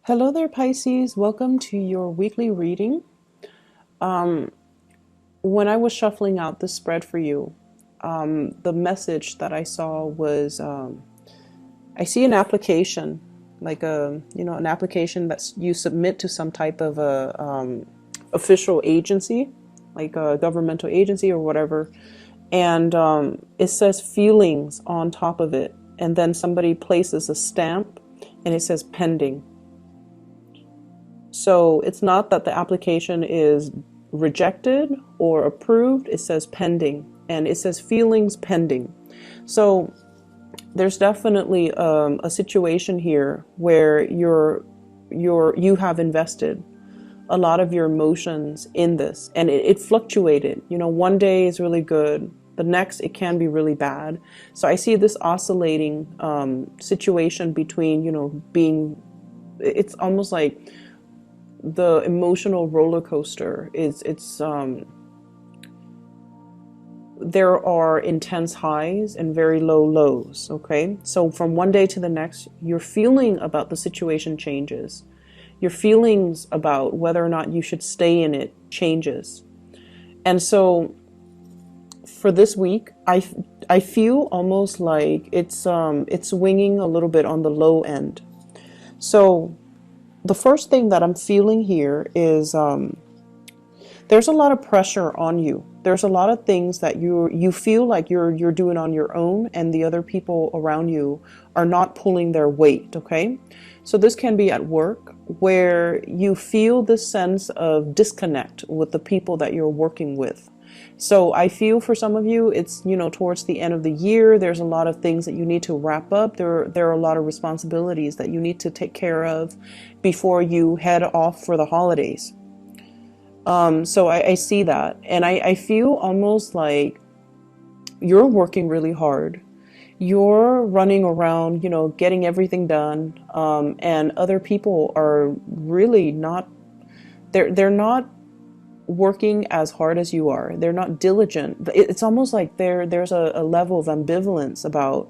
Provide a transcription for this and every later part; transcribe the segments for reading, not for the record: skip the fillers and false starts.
Hello there, Pisces. Welcome to your weekly reading. When I was shuffling out the spread for you, the message that I saw was I see an application, like an application that you submit to some type of a official agency, like a governmental agency or whatever, and it says feelings on top of it, and then somebody places a stamp, and it says pending. So it's not that the application is rejected or approved, it says pending, and it says feelings pending. So there's definitely a situation here where you have invested a lot of your emotions in this, and it fluctuated. One day is really good, the next it can be really bad. So I see this oscillating situation between being, it's almost like the emotional roller coaster there are intense highs and very low lows. Okay, so from one day to the next, your feeling about the situation changes. Your feelings about whether or not you should stay in it changes. And so for this week, I feel almost like it's swinging a little bit on the low end. So the first thing that I'm feeling here is there's a lot of pressure on you. There's a lot of things that you feel like you're doing on your own, and the other people around you are not pulling their weight. Okay, so this can be at work, where you feel this sense of disconnect with the people that you're working with. So I feel for some of you, it's, towards the end of the year, there's a lot of things that you need to wrap up. There are a lot of responsibilities that you need to take care of before you head off for the holidays. So I see that, and I feel almost like you're working really hard. You're running around, getting everything done, and other people are really not, they're not working as hard as you are. They're not diligent. It's almost like there's a level of ambivalence about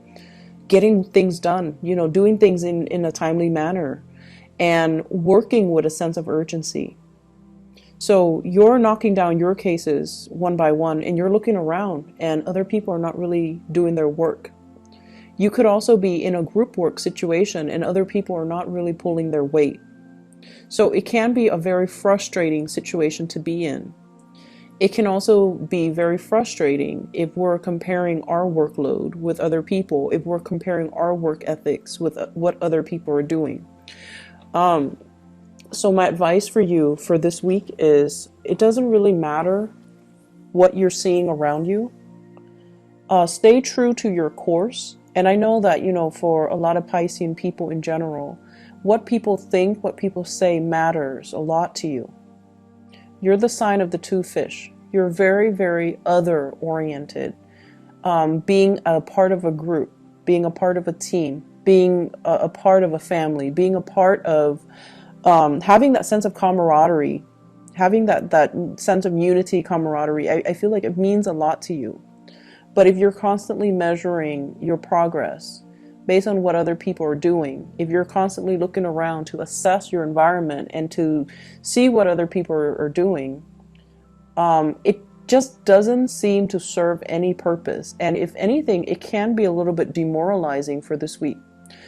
getting things done, doing things in a timely manner and working with a sense of urgency. So you're knocking down your cases one by one, and you're looking around, and other people are not really doing their work. You could also be in a group work situation, and other people are not really pulling their weight. So it can be a very frustrating situation to be in. It can also be very frustrating if we're comparing our workload with other people, if we're comparing our work ethics with what other people are doing. So my advice for you for this week is, it doesn't really matter what you're seeing around you. Stay true to your course. And I know that, for a lot of Piscean people in general, what people think, what people say matters a lot to you. You're the sign of the two fish. You're very, very other oriented. Being a part of a group, being a part of a team, being a part of a family, being a part of having that sense of camaraderie, having that sense of unity, camaraderie. I feel like it means a lot to you. But if you're constantly measuring your progress based on what other people are doing, if you're constantly looking around to assess your environment and to see what other people are doing, it just doesn't seem to serve any purpose. And if anything, it can be a little bit demoralizing for this week.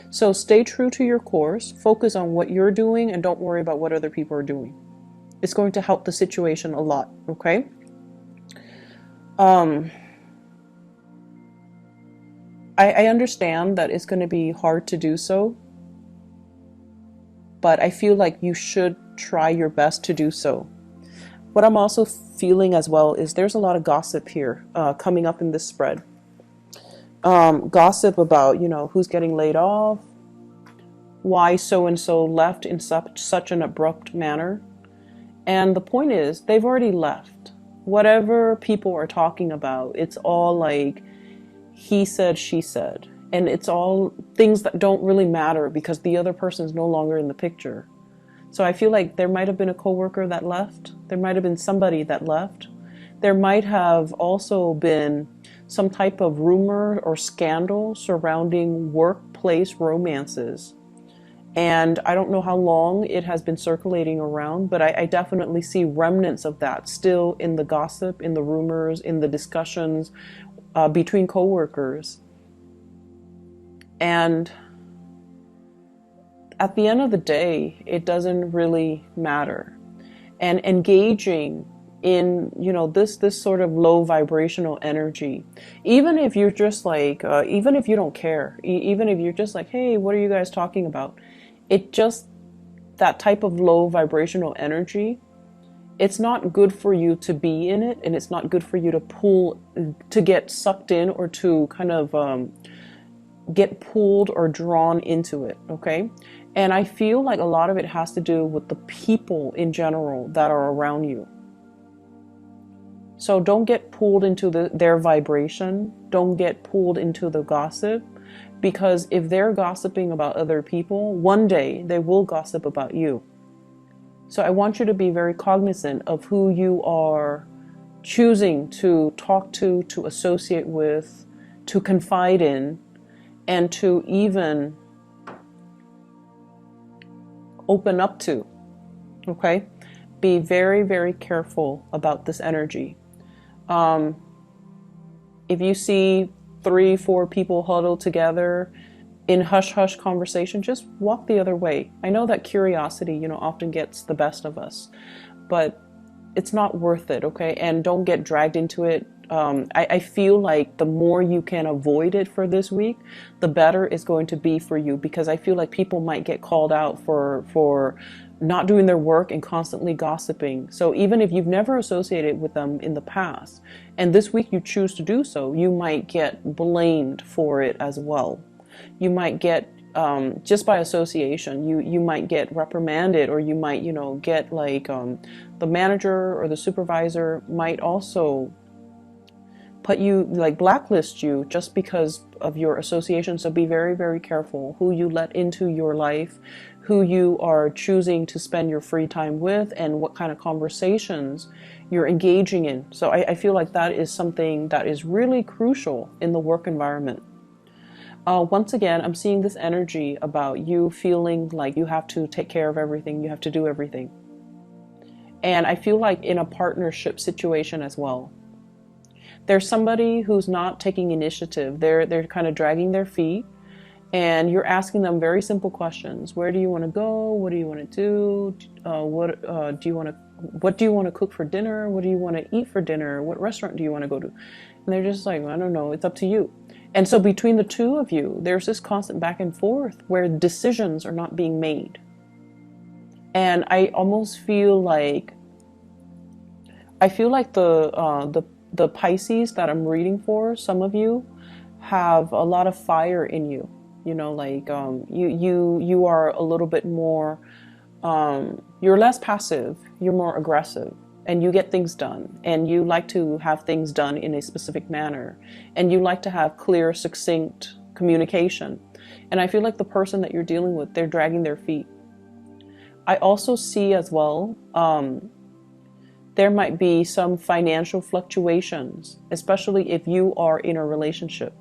So stay true to your course, focus on what you're doing, and don't worry about what other people are doing. It's going to help the situation a lot, okay? I understand that it's going to be hard to do so, but I feel like you should try your best to do so. What I'm also feeling as well is there's a lot of gossip here coming up in this spread. Gossip about, who's getting laid off, why so-and-so left in such an abrupt manner. And the point is, they've already left. Whatever people are talking about, it's all like he said, she said. And it's all things that don't really matter because the other person is no longer in the picture. So I feel like there might have been a coworker that left. There might have been somebody that left. There might have also been some type of rumor or scandal surrounding workplace romances. And I don't know how long it has been circulating around, but I definitely see remnants of that still in the gossip, in the rumors, in the discussions between coworkers. And at the end of the day, it doesn't really matter. And engaging in, you know, this sort of low vibrational energy, even if you're just like, even if you don't care, even if you're just like, hey, what are you guys talking about? It just, that type of low vibrational energy, it's not good for you to be in it, and it's not good for you to pull, to get sucked in, or to kind of get pulled or drawn into it, okay? And I feel like a lot of it has to do with the people in general that are around you. So don't get pulled into their vibration. Don't get pulled into the gossip, because if they're gossiping about other people, one day they will gossip about you. So I want you to be very cognizant of who you are choosing to talk to associate with, to confide in, and to even open up to, okay? Be very, very careful about this energy. If you see 3-4 people huddled together in hush-hush conversation, just walk the other way. I know that curiosity, you know, often gets the best of us, but it's not worth it, okay? And don't get dragged into it. I feel like the more you can avoid it for this week, the better it's going to be for you, because I feel like people might get called out for not doing their work and constantly gossiping. So even if you've never associated with them in the past, and this week you choose to do so, you might get blamed for it as well. You might get, just by association, you might get reprimanded, or you might, you know, get like the manager or the supervisor might also put you, like blacklist you, just because of your association. So be very, very careful who you let into your life, who you are choosing to spend your free time with, and what kind of conversations you're engaging in. So I feel like that is something that is really crucial in the work environment. Once again, I'm seeing this energy about you feeling like you have to take care of everything, you have to do everything. And I feel like in a partnership situation as well, there's somebody who's not taking initiative. They're kind of dragging their feet, and you're asking them very simple questions. Where do you want to go? What do you want to do? What do you want to cook for dinner? What do you want to eat for dinner? What restaurant do you want to go to? And they're just like, I don't know, it's up to you. And so between the two of you, there's this constant back and forth where decisions are not being made. And I almost feel like, the Pisces that I'm reading for, some of you have a lot of fire in you. You know, like you are a little bit more, you're less passive, you're more aggressive, and you get things done, and you like to have things done in a specific manner, and you like to have clear, succinct communication. And I feel like the person that you're dealing with, they're dragging their feet. I also see as well, there might be some financial fluctuations, especially if you are in a relationship.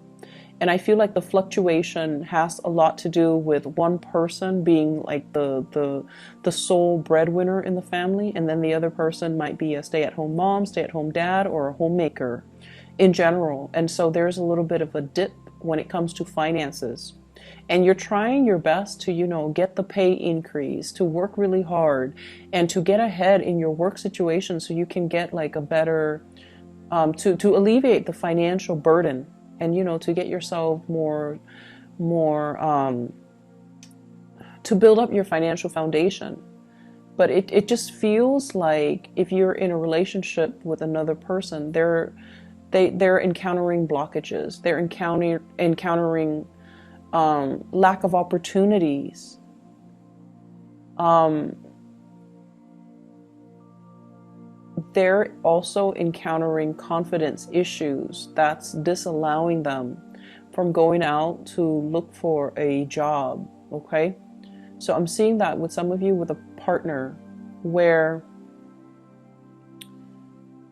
And I feel like the fluctuation has a lot to do with one person being like the sole breadwinner in the family, and then the other person might be a stay-at-home mom, stay-at-home dad, or a homemaker in general. And so there's a little bit of a dip when it comes to finances. And you're trying your best to, you know, get the pay increase, to work really hard, and to get ahead in your work situation so you can get like a better, to alleviate the financial burden, and, you know, to get yourself more, to build up your financial foundation. But it just feels like if you're in a relationship with another person, they're encountering blockages. They're encountering lack of opportunities. They're also encountering confidence issues that's disallowing them from going out to look for a job, okay? So I'm seeing that with some of you with a partner where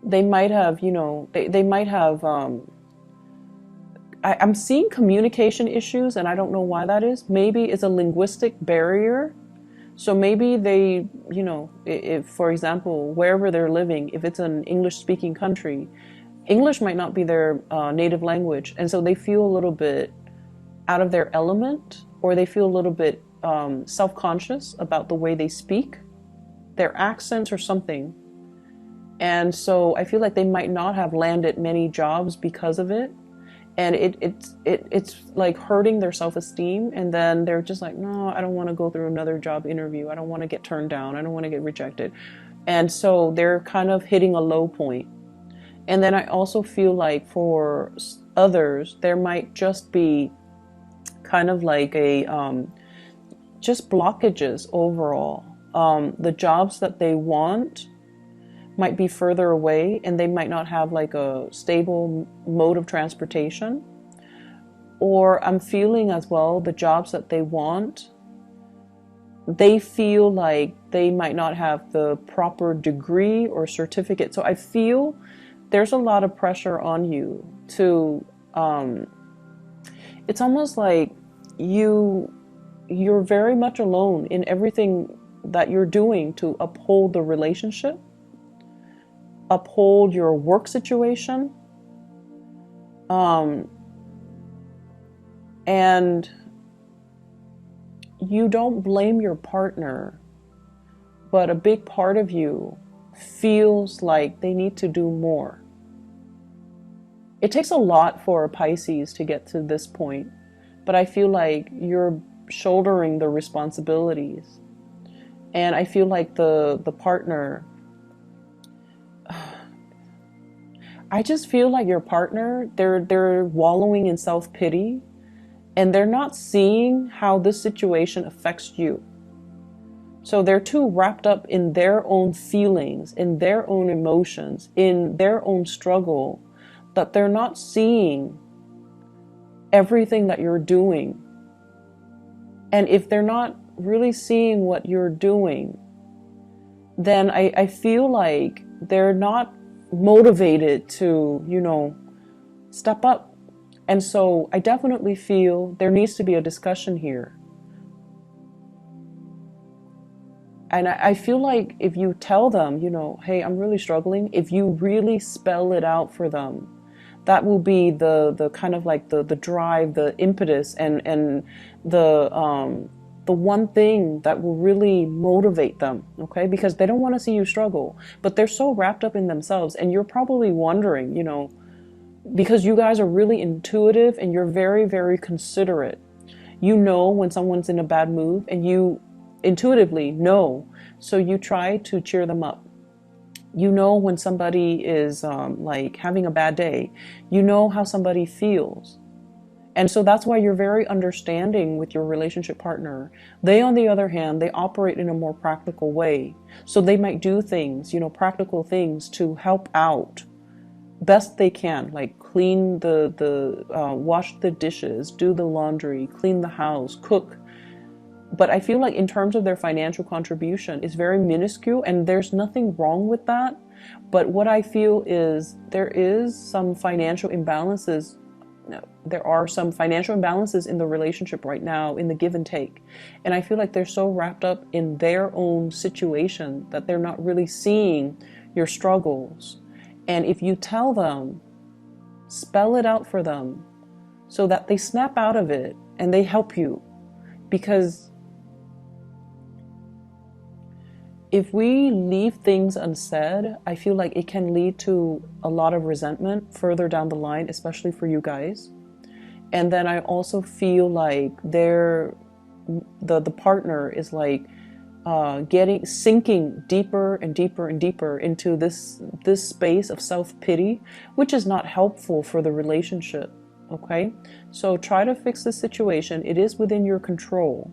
they might have, you know, they might have, I'm seeing communication issues, and I don't know why that is. Maybe it's a linguistic barrier. So maybe they, you know, if, for example, wherever they're living, if it's an English-speaking country, English might not be their native language. And so they feel a little bit out of their element, or they feel a little bit self-conscious about the way they speak, their accents or something. And so I feel like they might not have landed many jobs because of it. And it's like hurting their self-esteem. And then they're just like, no, I don't want to go through another job interview. I don't want to get turned down. I don't want to get rejected. And so they're kind of hitting a low point. And then I also feel like for others, there might just be kind of like a just blockages overall. The jobs that they want might be further away, and they might not have like a stable mode of transportation. Or I'm feeling as well, the jobs that they want, they feel like they might not have the proper degree or certificate. So I feel there's a lot of pressure on you to, it's almost like you're very much alone in everything that you're doing to uphold the relationship, uphold your work situation, and you don't blame your partner, but a big part of you feels like they need to do more. It takes a lot for a Pisces to get to this point, but I feel like you're shouldering the responsibilities. And I feel like the partner, I just feel like your partner, they're wallowing in self-pity, and they're not seeing how this situation affects you. So they're too wrapped up in their own feelings, in their own emotions, in their own struggle, that they're not seeing everything that you're doing. And if they're not really seeing what you're doing, then I feel like they're not motivated to, you know, step up. And so I definitely feel there needs to be a discussion here. And I feel like if you tell them, you know, hey, I'm really struggling, if you really spell it out for them, that will be the kind of like the drive, the impetus, and the one thing that will really motivate them, okay? Because they don't want to see you struggle, but they're so wrapped up in themselves. And you're probably wondering, you know, because you guys are really intuitive and you're very, very considerate. You know when someone's in a bad mood, and you intuitively know. So you try to cheer them up. You know when somebody is like having a bad day. You know how somebody feels. And so that's why you're very understanding with your relationship partner. They, on the other hand, they operate in a more practical way. So they might do things, you know, practical things to help out best they can, like clean wash the dishes, do the laundry, clean the house, cook. But I feel like in terms of their financial contribution, it's very minuscule, and there's nothing wrong with that. But what I feel is there is some financial imbalances. There are some financial imbalances in the relationship right now, in the give and take. And I feel like they're so wrapped up in their own situation that they're not really seeing your struggles. And if you tell them, spell it out for them so that they snap out of it and they help you. Because if we leave things unsaid, I feel like it can lead to a lot of resentment further down the line, especially for you guys. And then I also feel like the partner is like sinking deeper and deeper and deeper into this space of self-pity, which is not helpful for the relationship. Okay, so try to fix the situation. It is within your control,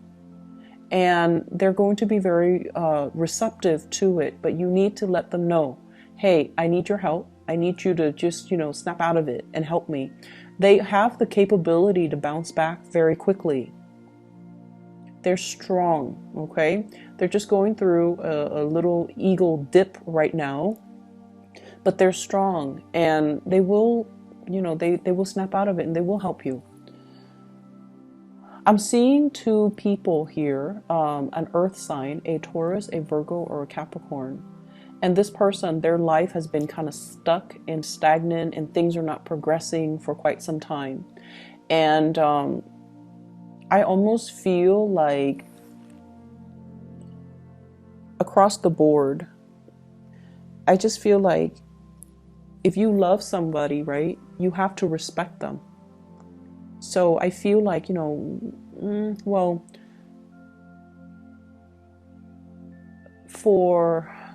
and they're going to be very receptive to it, but you need to let them know, hey, I need your help. I need you to just, you know, snap out of it and help me. They have the capability to bounce back very quickly. They're strong, okay? They're just going through a little ego dip right now, but they're strong, and they will you know, they will snap out of it and they will help you. I'm seeing two people here, an earth sign, a Taurus, a Virgo, or a Capricorn. And this person, their life has been kind of stuck and stagnant and things are not progressing for quite some time. And I almost feel like across the board, I just feel like if you love somebody, right, you have to respect them. So I feel like, you know, well,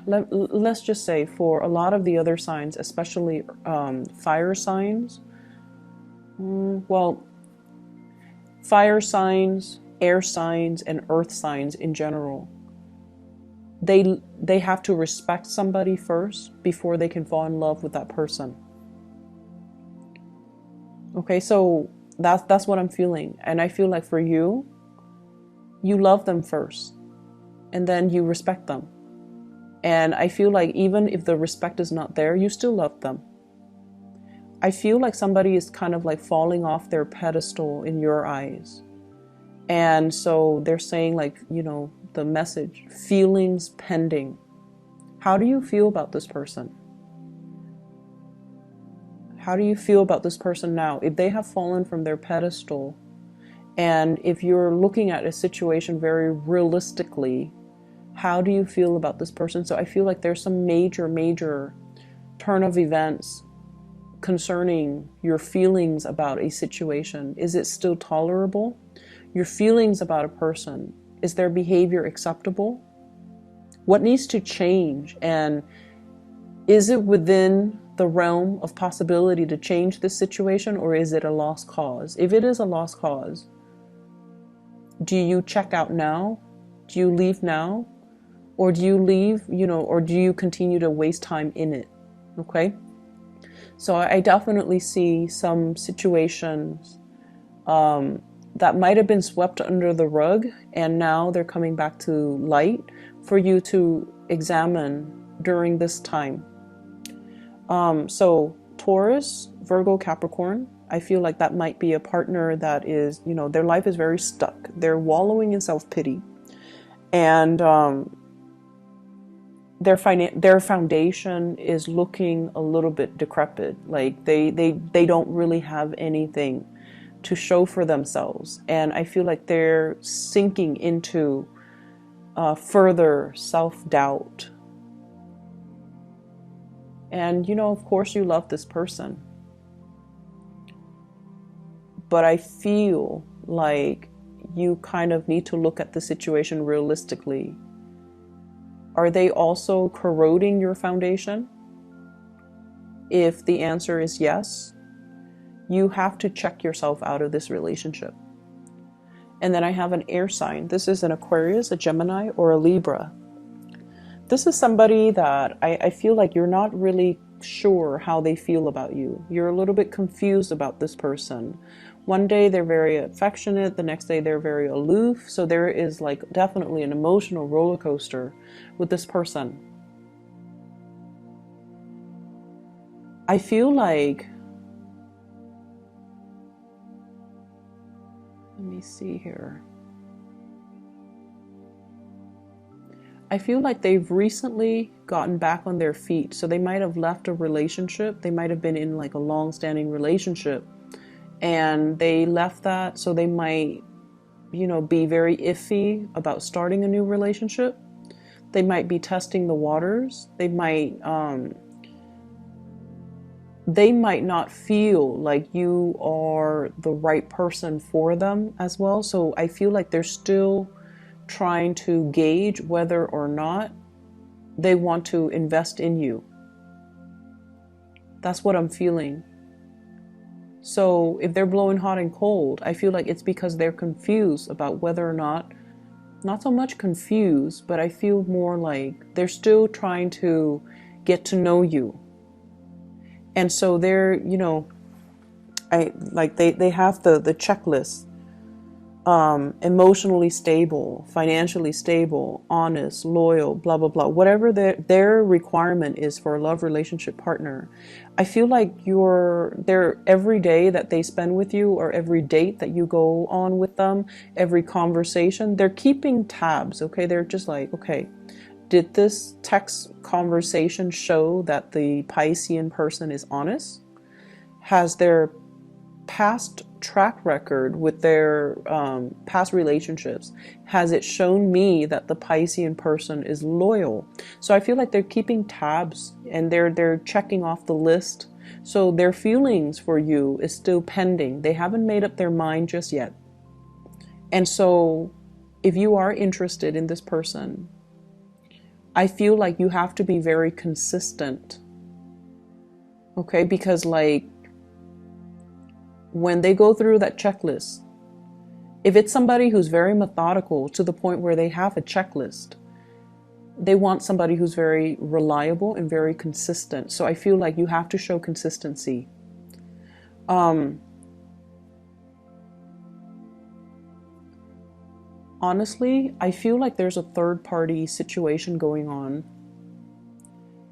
let's just say for a lot of the other signs, especially fire signs, well, fire signs, air signs, and earth signs in general, they have to respect somebody first before they can fall in love with that person. Okay, so that's what I'm feeling. And I feel like for you, you love them first and then you respect them. And I feel like even if the respect is not there, you still love them. I feel like somebody is kind of like falling off their pedestal in your eyes. And so they're saying, like, you know, the message, feelings pending. How do you feel about this person? How do you feel about this person now? If they have fallen from their pedestal, and if you're looking at a situation very realistically, how do you feel about this person? So I feel like there's some major turn of events concerning your feelings about a situation. Is it still tolerable? Your feelings about a person, is their behavior acceptable? What needs to change? And is it within the realm of possibility to change this situation, or is it a lost cause? If it is a lost cause, do you check out now? Do you leave now? Or do you leave, you know, or do you continue to waste time in it? Okay? So I definitely see some situations that might have been swept under the rug, and now they're coming back to light for you to examine during this time. So Taurus, Virgo, Capricorn, I feel like that might be a partner that is, you know, their life is very stuck. They're wallowing in self-pity. And their foundation is looking a little bit decrepit. Like they don't really have anything to show for themselves. And I feel like they're sinking into further self-doubt. And, you know, of course you love this person. But I feel like you kind of need to look at the situation realistically. Are they also corroding your foundation? If the answer is yes, you have to check yourself out of this relationship. And then I have an air sign. This is an Aquarius, a Gemini, or a Libra. This is somebody that I feel like you're not really sure how they feel about you. You're a little bit confused about this person. One day they're very affectionate, the next day they're very aloof. So there is like definitely an emotional roller coaster with this person. I feel like, let me see here. I feel like they've recently gotten back on their feet. So they might have left a relationship. They might have been in like a long-standing relationship and they left that. So they might, you know, be very iffy about starting a new relationship. They might be testing the waters. They might not feel like you are the right person for them as well. So I feel like they're still trying to gauge whether or not they want to invest in you. That's what I'm feeling. So if they're blowing hot and cold, I feel like it's because they're confused about whether or not so much confused, but I feel more like they're still trying to get to know you. And so they're, you know, they have the checklist. emotionally stable, financially stable, honest, loyal, blah, blah, blah, whatever their requirement is for a love relationship partner. I feel like every day that they spend with you, or every date that you go on with them, every conversation, they're keeping tabs, okay? They're just like, okay, did this text conversation show that the Piscean person is honest? Has their past track record with their past relationships, has it shown me that the Piscean person is loyal? So I feel like they're keeping tabs, and they're checking off the list. So their feelings for you is still pending. They haven't made up their mind just yet. And so if you are interested in this person, I feel like you have to be very consistent. Okay, because like, when they go through that checklist, if it's somebody who's very methodical to the point where they have a checklist, they want somebody who's very reliable and very consistent. So I feel like you have to show consistency. Honestly, I feel like there's a third party situation going on.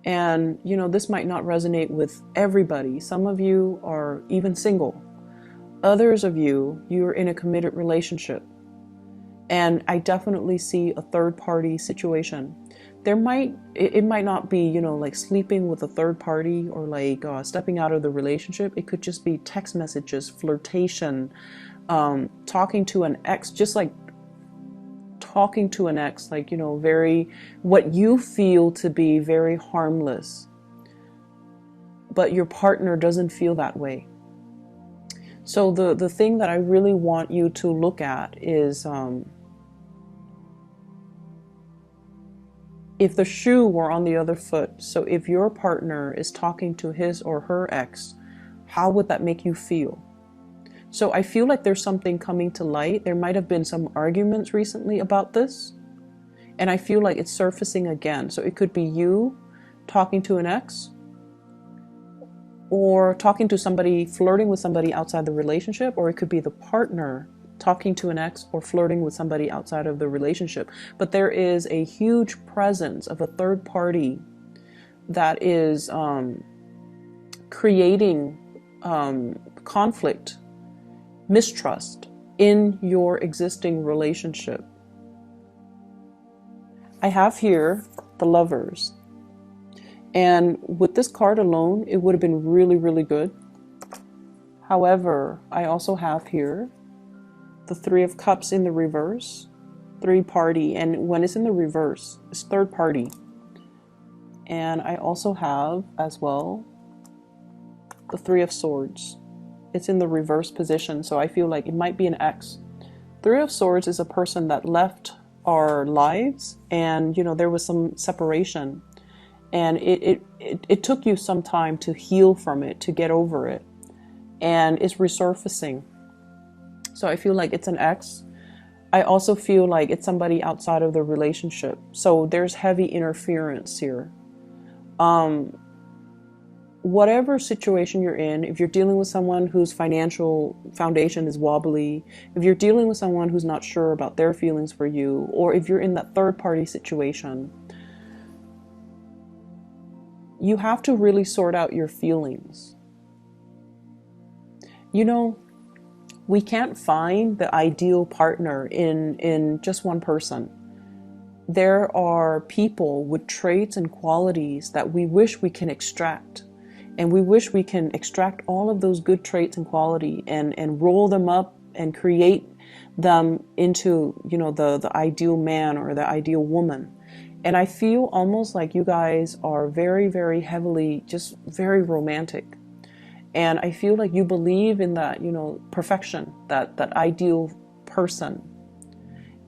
And, this might not resonate with everybody. Some of you are even single. Others of you, you're in a committed relationship. And I definitely see a third party situation. It might not be, like sleeping with a third party, or like stepping out of the relationship. It could just be text messages, flirtation, talking to an ex, just like talking to an ex, like, very, what you feel to be very harmless, but your partner doesn't feel that way. So the thing that I really want you to look at is, if the shoe were on the other foot. So if your partner is talking to his or her ex, how would that make you feel? So I feel like there's something coming to light. There might have been some arguments recently about this, and I feel like it's surfacing again. So it could be you talking to an ex, or talking to somebody, flirting with somebody outside the relationship, or it could be the partner talking to an ex or flirting with somebody outside of the relationship. But there is a huge presence of a third party that is creating conflict, mistrust in your existing relationship. I have here the Lovers. And with this card alone, it would have been really, really good. However, I also have here the Three of Cups in the reverse, three party. And when it's in the reverse, it's third party. And I also have as well the Three of Swords. It's in the reverse position, so I feel like it might be an ex. Three of Swords is a person that left our lives, and there was some separation. And it took you some time to heal from it, to get over it. And it's resurfacing. So I feel like it's an ex. I also feel like it's somebody outside of the relationship. So there's heavy interference here. Whatever situation you're in, if you're dealing with someone whose financial foundation is wobbly, if you're dealing with someone who's not sure about their feelings for you, or if you're in that third party situation, you have to really sort out your feelings. We can't find the ideal partner in just one person. There are people with traits and qualities that we wish we can extract. And we wish we can extract all of those good traits and quality and roll them up and create them into, the ideal man or the ideal woman. And I feel almost like you guys are very, very heavily, just very romantic. And I feel like you believe in that, perfection, that ideal person.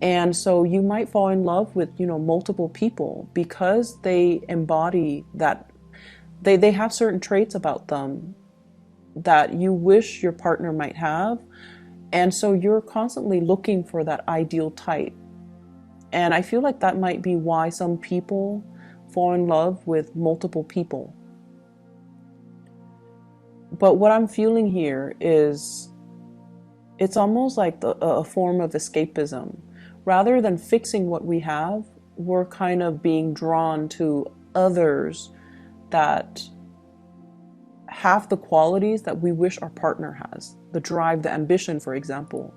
And so you might fall in love with, multiple people because they embody that. They have certain traits about them that you wish your partner might have. And so you're constantly looking for that ideal type. And I feel like that might be why some people fall in love with multiple people. But what I'm feeling here is It's almost like a form of escapism. Rather than fixing what we have, we're kind of being drawn to others that have the qualities that we wish our partner has. The drive, the ambition, for example.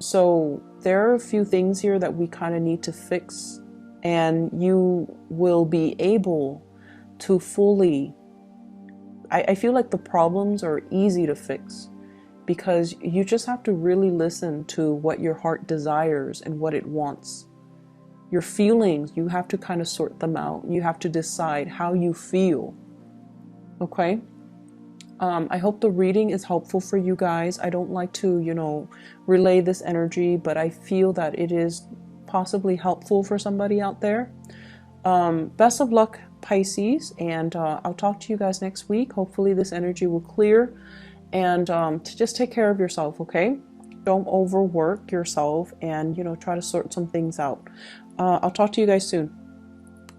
So there are a few things here that we kind of need to fix, and you will be able to fully, I feel like the problems are easy to fix because you just have to really listen to what your heart desires and what it wants. Your feelings, you have to kind of sort them out. You have to decide how you feel. Okay? I hope the reading is helpful for you guys. I don't like to, relay this energy, but I feel that it is possibly helpful for somebody out there. Best of luck, Pisces, and I'll talk to you guys next week. Hopefully this energy will clear, and to just take care of yourself, okay? Don't overwork yourself, and try to sort some things out. I'll talk to you guys soon.